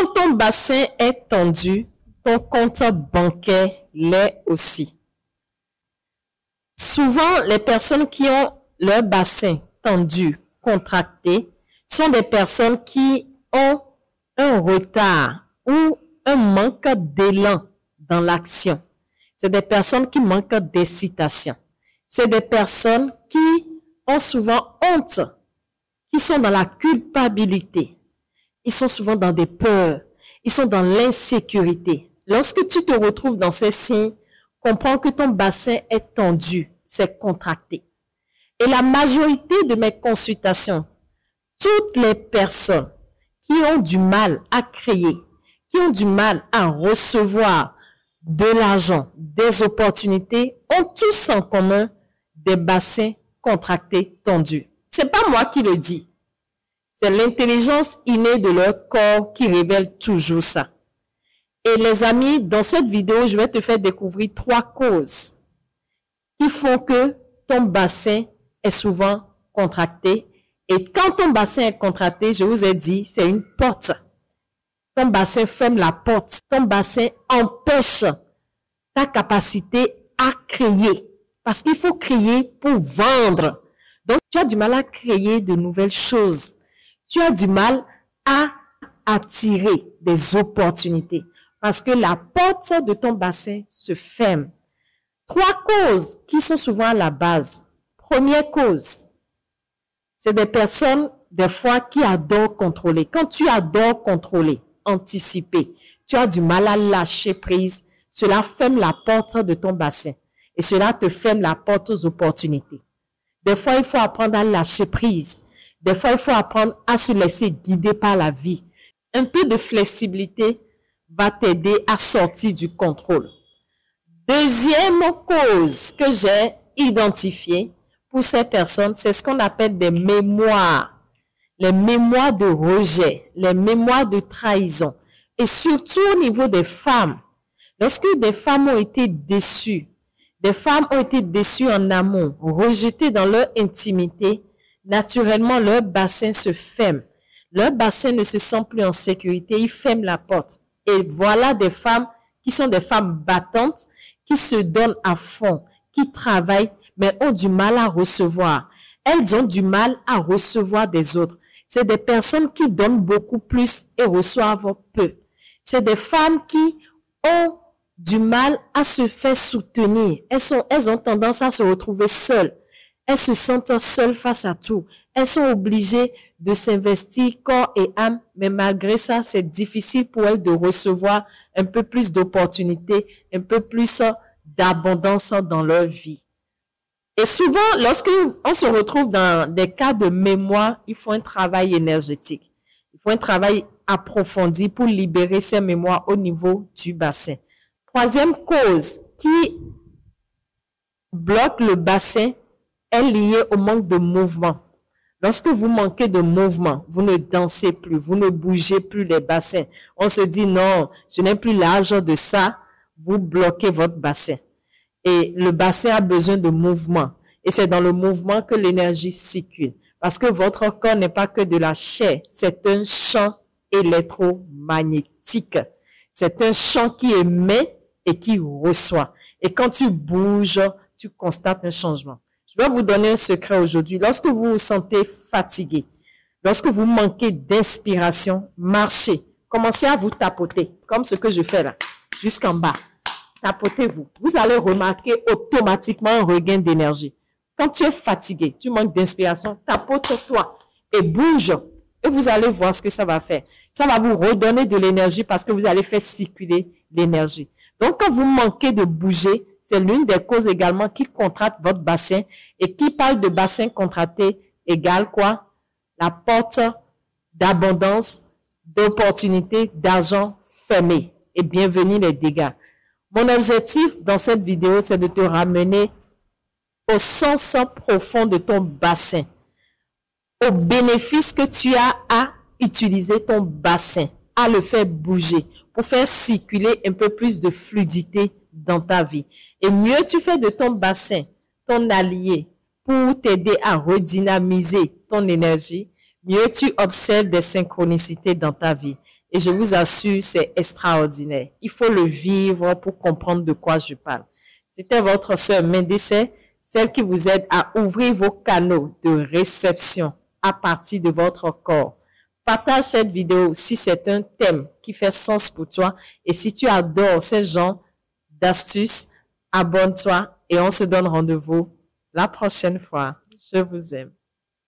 Quand ton bassin est tendu, ton compte bancaire l'est aussi. Souvent, les personnes qui ont leur bassin tendu, contracté, sont des personnes qui ont un retard ou un manque d'élan dans l'action. C'est des personnes qui manquent d'excitation. C'est des personnes qui ont souvent honte, qui sont dans la culpabilité. Ils sont souvent dans des peurs. Ils sont dans l'insécurité. Lorsque tu te retrouves dans ces signes, comprends que ton bassin est tendu, c'est contracté. Et la majorité de mes consultations, toutes les personnes qui ont du mal à créer, qui ont du mal à recevoir de l'argent, des opportunités, ont tous en commun des bassins contractés, tendus. C'est pas moi qui le dis. C'est l'intelligence innée de leur corps qui révèle toujours ça. Et les amis, dans cette vidéo, je vais te faire découvrir 3 causes qui font que ton bassin est souvent contracté. Et quand ton bassin est contracté, je vous ai dit, c'est une porte. Ton bassin ferme la porte. Ton bassin empêche ta capacité à créer. Parce qu'il faut créer pour vendre. Donc, tu as du mal à créer de nouvelles choses. Tu as du mal à attirer des opportunités. Parce que la porte de ton bassin se ferme. 3 causes qui sont souvent à la base. Première cause, c'est des personnes, des fois, qui adorent contrôler. Quand tu adores contrôler, anticiper, tu as du mal à lâcher prise, cela ferme la porte de ton bassin. Et cela te ferme la porte aux opportunités. Des fois, il faut apprendre à lâcher prise. Des fois, il faut apprendre à se laisser guider par la vie. Un peu de flexibilité va t'aider à sortir du contrôle. Deuxième cause que j'ai identifiée pour ces personnes, c'est ce qu'on appelle des mémoires. Les mémoires de rejet, les mémoires de trahison. Et surtout au niveau des femmes. Lorsque des femmes ont été déçues, des femmes ont été déçues en amont, rejetées dans leur intimité, naturellement leur bassin se ferme. Leur bassin ne se sent plus en sécurité, ils ferment la porte. Et voilà des femmes qui sont des femmes battantes, qui se donnent à fond, qui travaillent, mais ont du mal à recevoir. Elles ont du mal à recevoir des autres. C'est des personnes qui donnent beaucoup plus et reçoivent peu. C'est des femmes qui ont du mal à se faire soutenir. Elles ont tendance à se retrouver seules. Elles se sentent seules face à tout. Elles sont obligées de s'investir corps et âme, mais malgré ça, c'est difficile pour elles de recevoir un peu plus d'opportunités, un peu plus d'abondance dans leur vie. Et souvent, lorsque on se retrouve dans des cas de mémoire, il faut un travail énergétique. Il faut un travail approfondi pour libérer ces mémoires au niveau du bassin. Troisième cause qui bloque le bassin est liée au manque de mouvement. Lorsque vous manquez de mouvement, vous ne dansez plus, vous ne bougez plus les bassins. On se dit non, ce n'est plus l'âge de ça, vous bloquez votre bassin. Et le bassin a besoin de mouvement. Et c'est dans le mouvement que l'énergie circule. Parce que votre corps n'est pas que de la chair, c'est un champ électromagnétique. C'est un champ qui émet et qui reçoit. Et quand tu bouges, tu constates un changement. Je vais vous donner un secret aujourd'hui. Lorsque vous vous sentez fatigué, lorsque vous manquez d'inspiration, marchez. Commencez à vous tapoter, comme ce que je fais là, jusqu'en bas. Tapotez-vous. Vous allez remarquer automatiquement un regain d'énergie. Quand tu es fatigué, tu manques d'inspiration, tapote-toi et bouge. Et vous allez voir ce que ça va faire. Ça va vous redonner de l'énergie parce que vous allez faire circuler l'énergie. Donc, quand vous manquez de bouger, c'est l'une des causes également qui contracte votre bassin. Et qui parle de bassin contracté égale quoi? La porte d'abondance, d'opportunité, d'argent fermée. Et bienvenue les dégâts. Mon objectif dans cette vidéo, c'est de te ramener au sens profond de ton bassin, au bénéfice que tu as à utiliser ton bassin, à le faire bouger, pour faire circuler un peu plus de fluidité dans ta vie. Et mieux tu fais de ton bassin ton allié pour t'aider à redynamiser ton énergie, mieux tu observes des synchronicités dans ta vie. Et je vous assure, c'est extraordinaire. Il faut le vivre pour comprendre de quoi je parle. C'était votre sœur Médecin, celle qui vous aide à ouvrir vos canaux de réception à partir de votre corps. Partage cette vidéo si c'est un thème qui fait sens pour toi. Et si tu adores ces genres d'astuces, abonne-toi et on se donne rendez-vous la prochaine fois. Je vous aime.